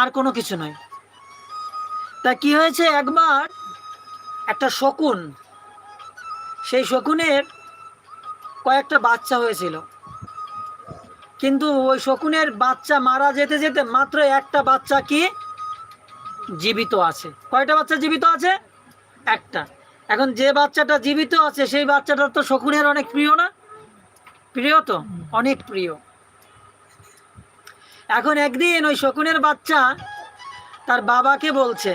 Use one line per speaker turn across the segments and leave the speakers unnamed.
আর কোনো কিছু নয়। তা কি হয়েছে, একবার একটা শকুন, সেই শকুনের কয়েকটা বাচ্চা হয়েছিল, কিন্তু ওই শকুনের বাচ্চা মারা যেতে যেতে মাত্র একটা বাচ্চা কি জীবিত আছে। কয়টা বাচ্চা জীবিত আছে? একটা। এখন যে বাচ্চাটা জীবিত আছে সেই বাচ্চাটা তো শকুনের অনেক প্রিয় না? প্রিয় তো, অনেক প্রিয়। এখন একদিন ওই শকুনের বাচ্চা তার বাবাকে বলছে,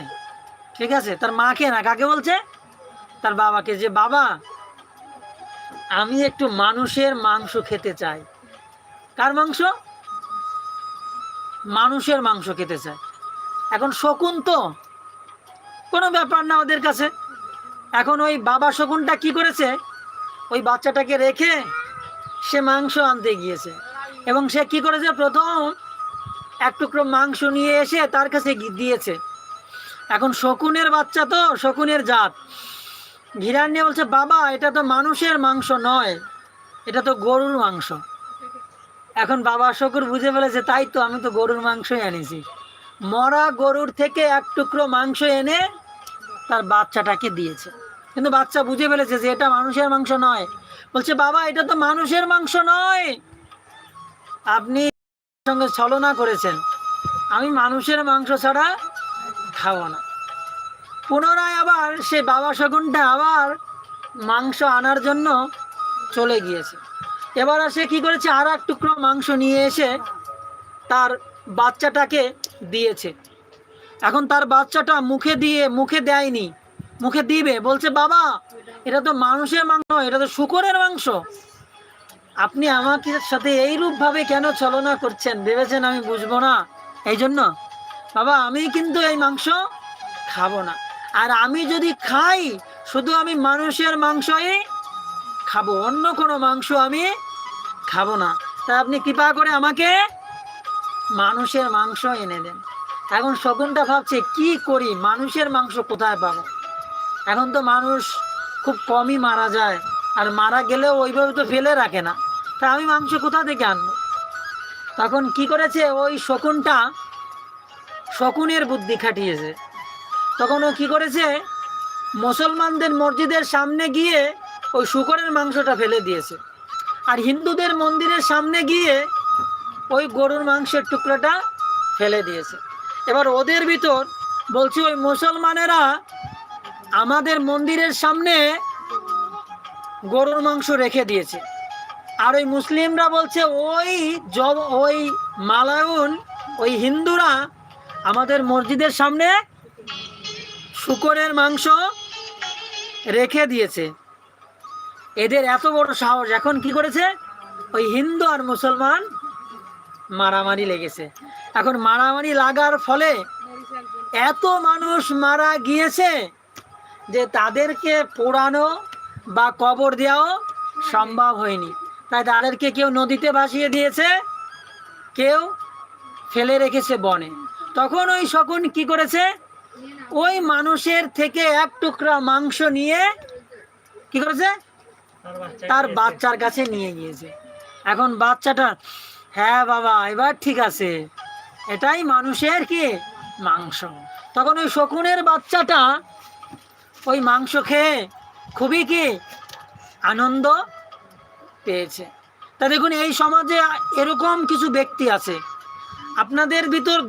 ঠিক আছে, তার মাকে না, কাকে বলছে? তার বাবাকে, যে বাবা, আমি একটু মানুষের মাংস খেতে চাই। কার মাংস? মানুষের মাংস খেতে চাই। এখন শকুন তো কোনো ব্যাপার না ওদের কাছে। এখন ওই বাবা শকুনটা কি করেছে, ওই বাচ্চাটাকে রেখে সে মাংস আনতে গিয়েছে, এবং সে কি করেছে, প্রথম এক টুকরো মাংস নিয়ে এসে তার কাছে দিয়েছে। এখন শকুনের বাচ্চা তো, শকুনের জাত, ঘিরান নিয়ে বলছে, বাবা এটা তো মানুষের মাংস নয়, এটা তো গরুর মাংস। এখন বাবা শকুর বুঝে ফেলেছে, তাই তো, আমি তো গরুর মাংসই এনেছি। মরা গরুর থেকে এক টুকরো মাংস এনে তার বাচ্চাটাকে দিয়েছে, কিন্তু বাচ্চা বুঝে ফেলেছে যে এটা মানুষের মাংস নয়। বলছে, বাবা এটা তো মানুষের মাংস নয়, আপনি সঙ্গে ছলনা করেছেন, আমি মানুষের মাংস ছাড়া খাবো না। পুনরায় আবার সে বাবা শকুনটা আবার মাংস আনার জন্য চলে গিয়েছে। এবার সে কি করেছে, আর এক টুকরো মাংস নিয়ে এসে তার বাচ্চাটাকে দিয়েছে। এখন তার বাচ্চাটা মুখে দেয়নি, মুখে দিবে, বলছে, বাবা এটা তো মানুষের মাংস, এটা তো শূকরের মাংস, আপনি আমাকে সাথে এইরূপ ভাবে কেন ছলনা করছেন? ভেবেছেন আমি বুঝবো না? এই জন্য বাবা আমি কিন্তু এই মাংস খাবো না, আর আমি যদি খাই শুধু আমি মানুষের মাংসই খাবো, অন্য কোনো মাংস আমি খাবো না। তাই আপনি কৃপা করে আমাকে মানুষের মাংস এনে দেন। এখন শকুনটা ভাবছে, কি করি, মানুষের মাংস কোথায় পাবো? এখন তো মানুষ খুব কমই মারা যায়, আর মারা গেলেও ওইভাবে তো ফেলে রাখে না, তা আমি মাংস কোথা থেকে আনবো? তখন কি করেছে, ওই শকুনটা শকুনের বুদ্ধি খাটিয়েছে। তখন ও কি করেছে, মুসলমানদের মসজিদের সামনে গিয়ে ওই শূকরের মাংসটা ফেলে দিয়েছে, আর হিন্দুদের মন্দিরের সামনে গিয়ে ওই গরুর মাংসের টুকরাটা ফেলে দিয়েছে। এবার ওদের ভিতর বলছে, ওই মুসলমানেরা আমাদের মন্দিরের সামনে গরুর মাংস রেখে দিয়েছে, আর ওই মুসলিমরা বলছে ওই মালাউন, ওই হিন্দুরা আমাদের মসজিদের সামনে শূকরের মাংস রেখে দিয়েছে। এদের এত বড় সাহস! এখন কি করেছে, ওই হিন্দু আর মুসলমান মারামারি লেগেছে। এখন মারামারি লাগার ফলে এত মানুষ মারা গিয়েছে যে তাদেরকে পোড়ানো বা কবর দেওয়াও সম্ভব হয়নি। তাই তাদেরকে কেউ নদীতে ভাসিয়ে দিয়েছে, কেউ ফেলে রেখেছে বনে। তখন ওই শকুন কি করেছে, ওই মানুষের থেকে এক টুকরা মাংস নিয়ে কি করেছে, তার বাচ্চার কাছে নিয়ে গিয়েছে। এখন বাচ্চাটা, হ্যাঁ বাবা এবার ঠিক আছে, এটাই মানুষের কি মাংস। তখন ওই শকুনের বাচ্চাটা ওই মাংস খেয়ে খুবই কি আনন্দ পেয়েছে। তা দেখুন, এই সমাজে এরকম কিছু ব্যক্তি আছে, আপনাদের ভিতর